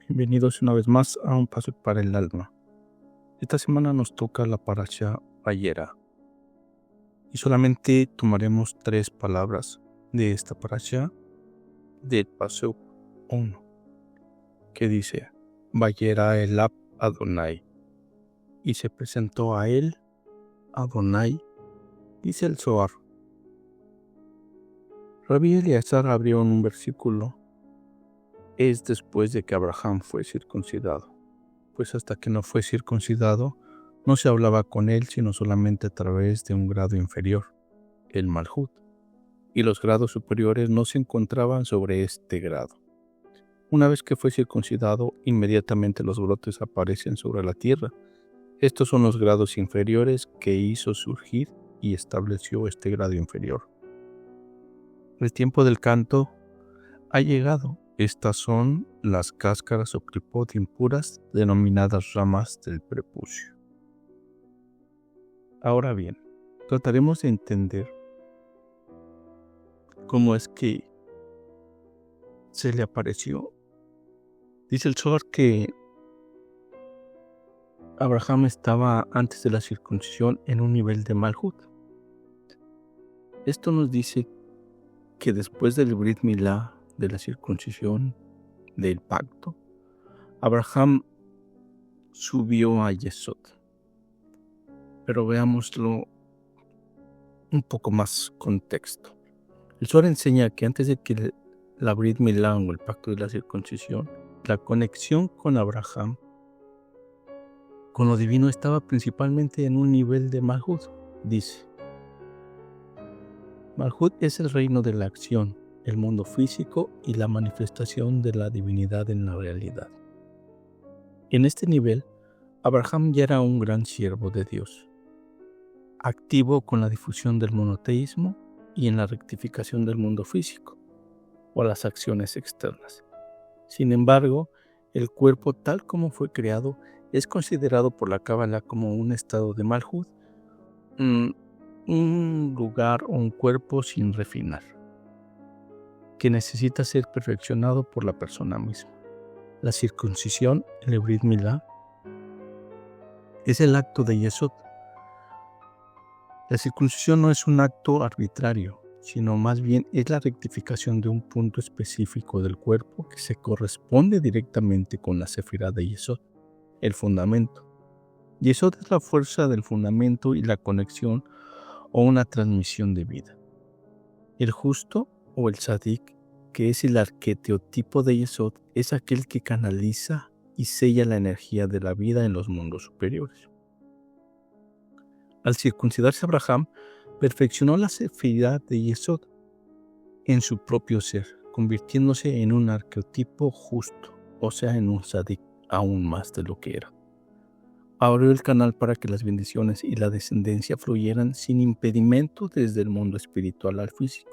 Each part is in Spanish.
Bienvenidos una vez más a Un Paso para el Alma. Esta semana nos toca la parasha Vayera y solamente tomaremos 3 palabras de esta parasha del paso 1, que dice: Vayera Elab Adonai, y se presentó a él Adonai, dice el Zohar. Rabbi Eliezer abrió en un versículo: es después de que Abraham fue circuncidado, pues hasta que no fue circuncidado no se hablaba con él sino solamente a través de un grado inferior, el Malhut, y los grados superiores no se encontraban sobre este grado. Una vez que fue circuncidado, inmediatamente los brotes aparecen sobre la tierra. Estos son los grados inferiores que hizo surgir y estableció este grado inferior. El tiempo del canto ha llegado. Estas son las cáscaras o clipot impuras, denominadas ramas del prepucio. Ahora bien, trataremos de entender cómo es que se le apareció. Dice el Zohar que Abraham estaba antes de la circuncisión en un nivel de Malhut. Esto nos dice que después del Brit Milá, de la circuncisión, del pacto, Abraham subió a Yesod. Pero veámoslo un poco más contexto. El Zohar enseña que antes de que la Brit Milá o el pacto de la circuncisión, la conexión con Abraham, con lo divino, estaba principalmente en un nivel de Malhut. Dice: Malhut es el reino de la acción, el mundo físico y la manifestación de la divinidad en la realidad. En este nivel, Abraham ya era un gran siervo de Dios, activo con la difusión del monoteísmo y en la rectificación del mundo físico o las acciones externas. Sin embargo, el cuerpo tal como fue creado es considerado por la Cábala como un estado de Malhut, un lugar o un cuerpo sin refinar, que necesita ser perfeccionado por la persona misma. La circuncisión, el Brit Milá, es el acto de Yesod. La circuncisión no es un acto arbitrario, sino más bien es la rectificación de un punto específico del cuerpo que se corresponde directamente con la sefirá de Yesod, el fundamento. Yesod es la fuerza del fundamento y la conexión o una transmisión de vida. El justo o el tzadik, que es el arquetipo de Yesod, es aquel que canaliza y sella la energía de la vida en los mundos superiores. Al circuncidarse Abraham, perfeccionó la sefirá de Yesod en su propio ser, convirtiéndose en un arquetipo justo, o sea, en un tzadik aún más de lo que era. Abrió el canal para que las bendiciones y la descendencia fluyeran sin impedimento desde el mundo espiritual al físico,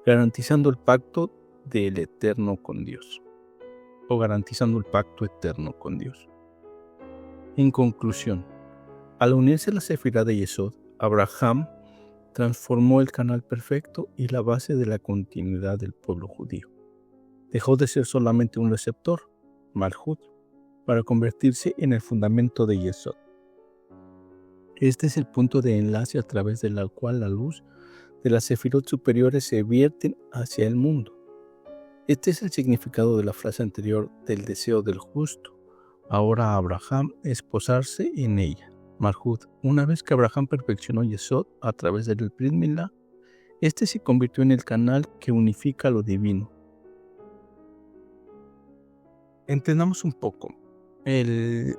garantizando el pacto del eterno con Dios, o garantizando el pacto eterno con Dios. En conclusión, al unirse a la sefirá de Yesod, Abraham transformó el canal perfecto y la base de la continuidad del pueblo judío. Dejó de ser solamente un receptor, Malhut, para convertirse en el fundamento de Yesod. Este es el punto de enlace a través del cual la luz de las sefirot superiores se vierten hacia el mundo. Este es el significado de la frase anterior del deseo del justo. Ahora Abraham esposarse en ella, Malhut. Una vez que Abraham perfeccionó Yesod a través del Brit Milá, este se convirtió en el canal que unifica lo divino. Entendamos un poco. El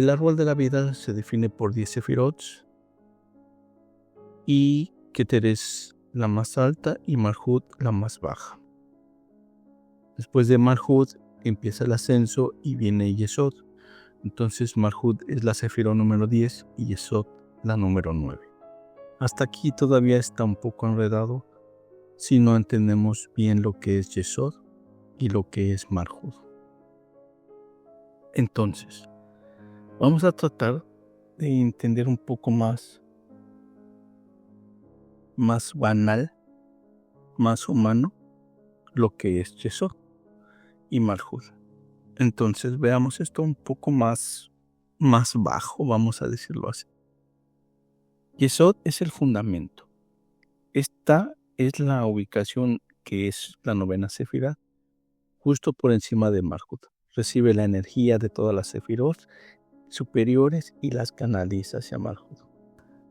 árbol de la vida se define por 10 sefirot y Keter es la más alta y Malhut la más baja. Después de Malhut empieza el ascenso y viene Yesod. Entonces Malhut es la sefirot número 10 y Yesod la número 9. Hasta aquí todavía está un poco enredado si no entendemos bien lo que es Yesod y lo que es Malhut. Entonces, vamos a tratar de entender un poco más banal, más humano, lo que es Yesod y Malhut. Entonces veamos esto un poco más bajo, vamos a decirlo así. Yesod es el fundamento. Esta es la ubicación que es la novena sefirá, justo por encima de Malhut. Recibe la energía de todas las sefirot superiores y las canaliza hacia Malhut.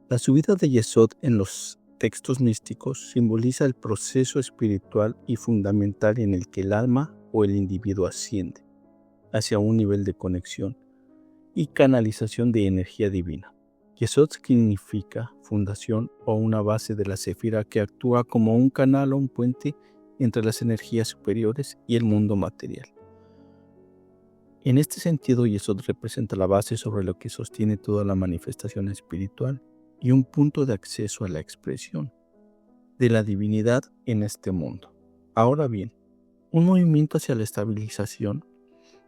La subida de Yesod en los textos místicos simboliza el proceso espiritual y fundamental en el que el alma o el individuo asciende hacia un nivel de conexión y canalización de energía divina. Yesod significa fundación o una base de la sefira que actúa como un canal o un puente entre las energías superiores y el mundo material. En este sentido, Yesod representa la base sobre lo que sostiene toda la manifestación espiritual y un punto de acceso a la expresión de la divinidad en este mundo. Ahora bien, un movimiento hacia la estabilización,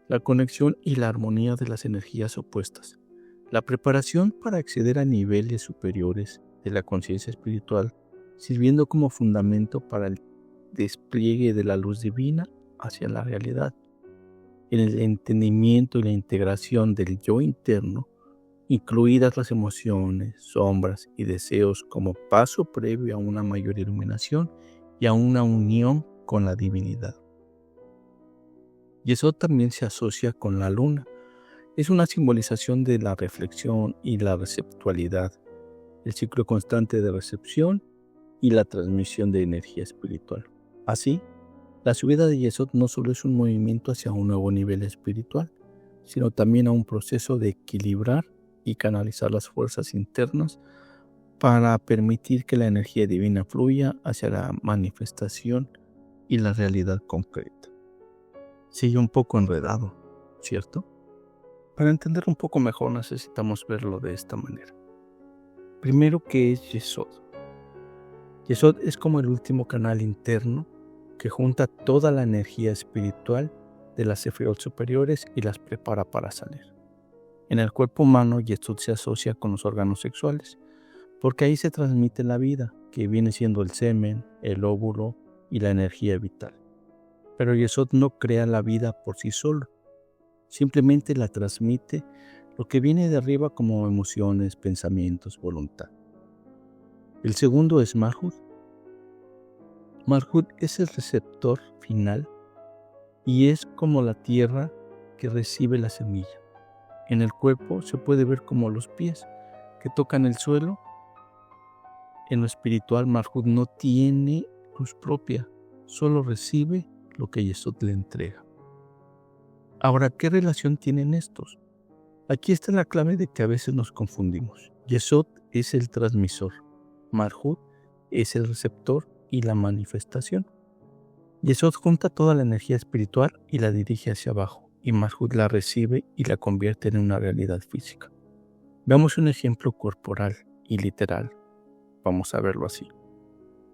la conexión y la armonía de las energías opuestas, la preparación para acceder a niveles superiores de la conciencia espiritual, sirviendo como fundamento para el despliegue de la luz divina hacia la realidad, el entendimiento y la integración del yo interno, incluidas las emociones, sombras y deseos como paso previo a una mayor iluminación y a una unión con la divinidad. Y eso también se asocia con la luna. Es una simbolización de la reflexión y la receptualidad, el ciclo constante de recepción y la transmisión de energía espiritual. Así, la subida de Yesod no solo es un movimiento hacia un nuevo nivel espiritual, sino también a un proceso de equilibrar y canalizar las fuerzas internas para permitir que la energía divina fluya hacia la manifestación y la realidad concreta. Sigue un poco enredado, ¿cierto? Para entender un poco mejor necesitamos verlo de esta manera. Primero, ¿qué es Yesod? Yesod es como el último canal interno que junta toda la energía espiritual de las sefirot superiores y las prepara para salir. En el cuerpo humano, Yesod se asocia con los órganos sexuales, porque ahí se transmite la vida, que viene siendo el semen, el óvulo y la energía vital. Pero Yesod no crea la vida por sí solo, simplemente la transmite lo que viene de arriba como emociones, pensamientos, voluntad. El segundo es Malhut. Malhut es el receptor final y es como la tierra que recibe la semilla. En el cuerpo se puede ver como los pies que tocan el suelo. En lo espiritual, Malhut no tiene luz propia, solo recibe lo que Yesod le entrega. Ahora, ¿qué relación tienen estos? Aquí está la clave de que a veces nos confundimos. Yesod es el transmisor, Malhut es el receptor y la manifestación. Yesod junta toda la energía espiritual y la dirige hacia abajo, y Malhut la recibe y la convierte en una realidad física. Veamos un ejemplo corporal y literal. Vamos a verlo así.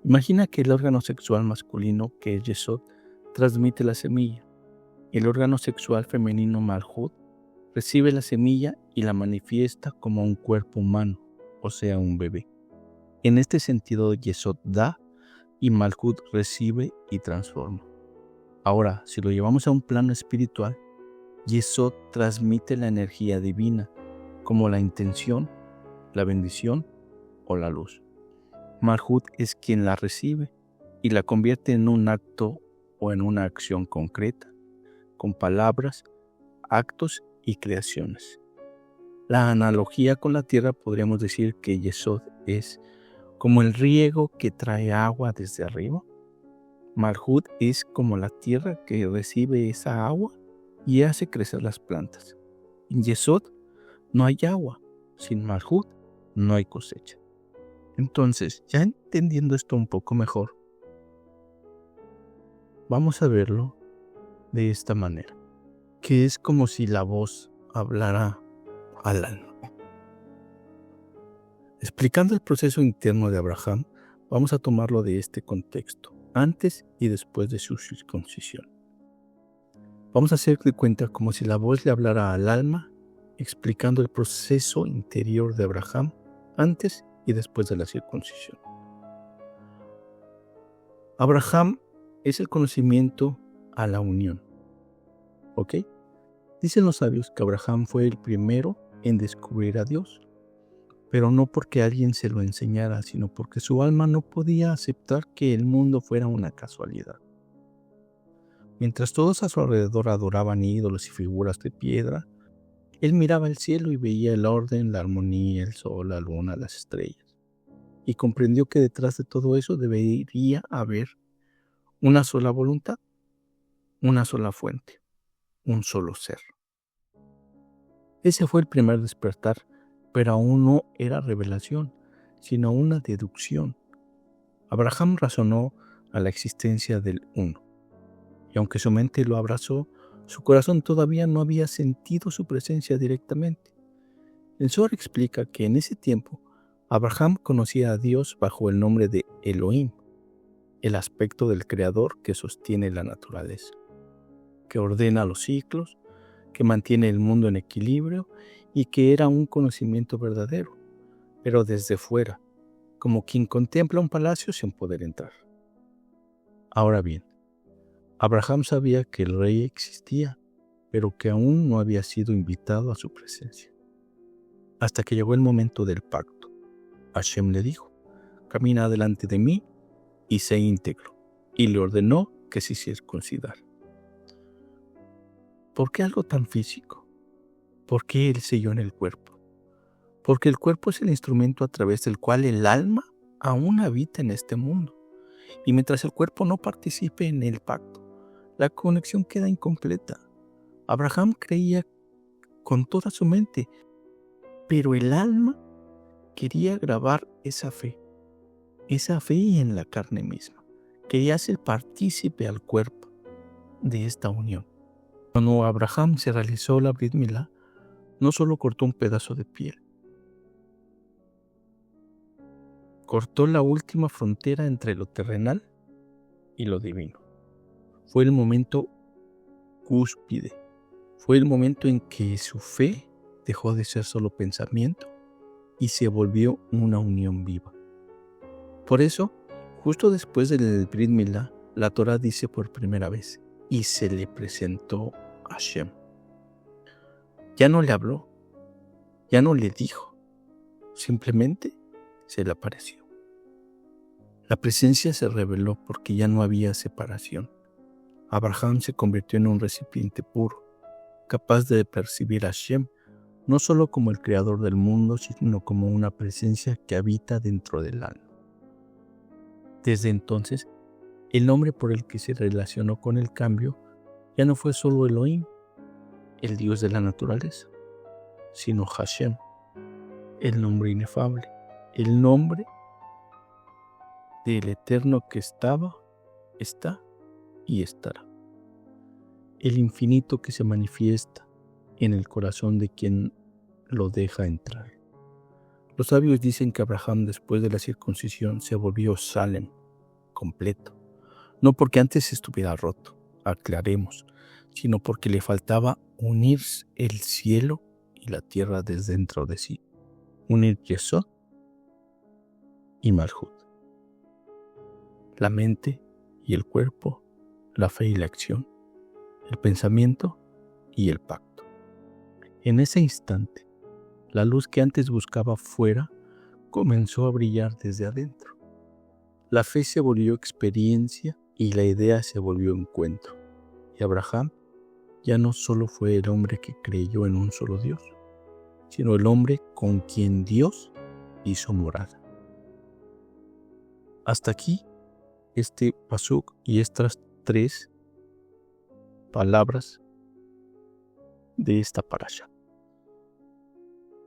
Imagina que el órgano sexual masculino, que es Yesod, transmite la semilla. El órgano sexual femenino Malhut recibe la semilla y la manifiesta como un cuerpo humano, o sea, un bebé. En este sentido, Yesod da y Malhut recibe y transforma. Ahora, si lo llevamos a un plano espiritual, Yesod transmite la energía divina, como la intención, la bendición o la luz. Malhut es quien la recibe y la convierte en un acto o en una acción concreta, con palabras, actos y creaciones. La analogía con la tierra podríamos decir que Yesod es como el riego que trae agua desde arriba. Malhut es como la tierra que recibe esa agua y hace crecer las plantas. En Yesod no hay agua, sin Malhut no hay cosecha. Entonces, ya entendiendo esto un poco mejor, vamos a verlo de esta manera, que es como si la voz hablara al alma. Explicando el proceso interno de Abraham, vamos a tomarlo de este contexto, antes y después de su circuncisión. Vamos a hacer de cuenta como si la voz le hablara al alma, explicando el proceso interior de Abraham antes y después de la circuncisión. Abraham es el conocimiento a la unión, ¿ok? Dicen los sabios que Abraham fue el primero en descubrir a Dios, pero no porque alguien se lo enseñara, sino porque su alma no podía aceptar que el mundo fuera una casualidad. Mientras todos a su alrededor adoraban ídolos y figuras de piedra, él miraba el cielo y veía el orden, la armonía, el sol, la luna, las estrellas, y comprendió que detrás de todo eso debería haber una sola voluntad, una sola fuente, un solo ser. Ese fue el primer despertar, pero aún no era revelación, sino una deducción. Abraham razonó a la existencia del uno, y aunque su mente lo abrazó, su corazón todavía no había sentido su presencia directamente. El Zohar explica que en ese tiempo Abraham conocía a Dios bajo el nombre de Elohim, el aspecto del Creador que sostiene la naturaleza, que ordena los ciclos, que mantiene el mundo en equilibrio y que era un conocimiento verdadero, pero desde fuera, como quien contempla un palacio sin poder entrar. Ahora bien, Abraham sabía que el rey existía, pero que aún no había sido invitado a su presencia. Hasta que llegó el momento del pacto. Hashem le dijo: camina delante de mí y sé íntegro, y le ordenó que se circuncidara. ¿Por qué algo tan físico? ¿Por qué el sello en el cuerpo? Porque el cuerpo es el instrumento a través del cual el alma aún habita en este mundo. Y mientras el cuerpo no participe en el pacto, la conexión queda incompleta. Abraham creía con toda su mente, pero el alma quería grabar esa fe en la carne misma. Quería ser partícipe al cuerpo de esta unión. Cuando Abraham se realizó la Brit Milá, no solo cortó un pedazo de piel, cortó la última frontera entre lo terrenal y lo divino. Fue el momento cúspide, fue el momento en que su fe dejó de ser solo pensamiento y se volvió una unión viva. Por eso, justo después del Brit Milá, la Torá dice por primera vez: y se le presentó a Hashem. Ya no le habló, ya no le dijo, simplemente se le apareció. La presencia se reveló porque ya no había separación. Abraham se convirtió en un recipiente puro, capaz de percibir a Hashem no solo como el creador del mundo, sino como una presencia que habita dentro del alma. Desde entonces, el nombre por el que se relacionó con el cambio ya no fue solo Elohim, el Dios de la naturaleza, sino Hashem, el nombre inefable, el nombre del eterno que estaba, está y estará, el infinito que se manifiesta en el corazón de quien lo deja entrar. Los sabios dicen que Abraham, después de la circuncisión, se volvió Salem, completo, no porque antes estuviera roto, aclaremos, sino porque le faltaba unir el cielo y la tierra desde dentro de sí, unir Yesod y Malhut, la mente y el cuerpo, la fe y la acción, el pensamiento y el pacto. En ese instante, la luz que antes buscaba fuera comenzó a brillar desde adentro. La fe se volvió experiencia y la idea se volvió encuentro. Y Abraham ya no solo fue el hombre que creyó en un solo Dios, sino el hombre con quien Dios hizo morada. Hasta aquí este pasuk y estas 3 palabras de esta parasha.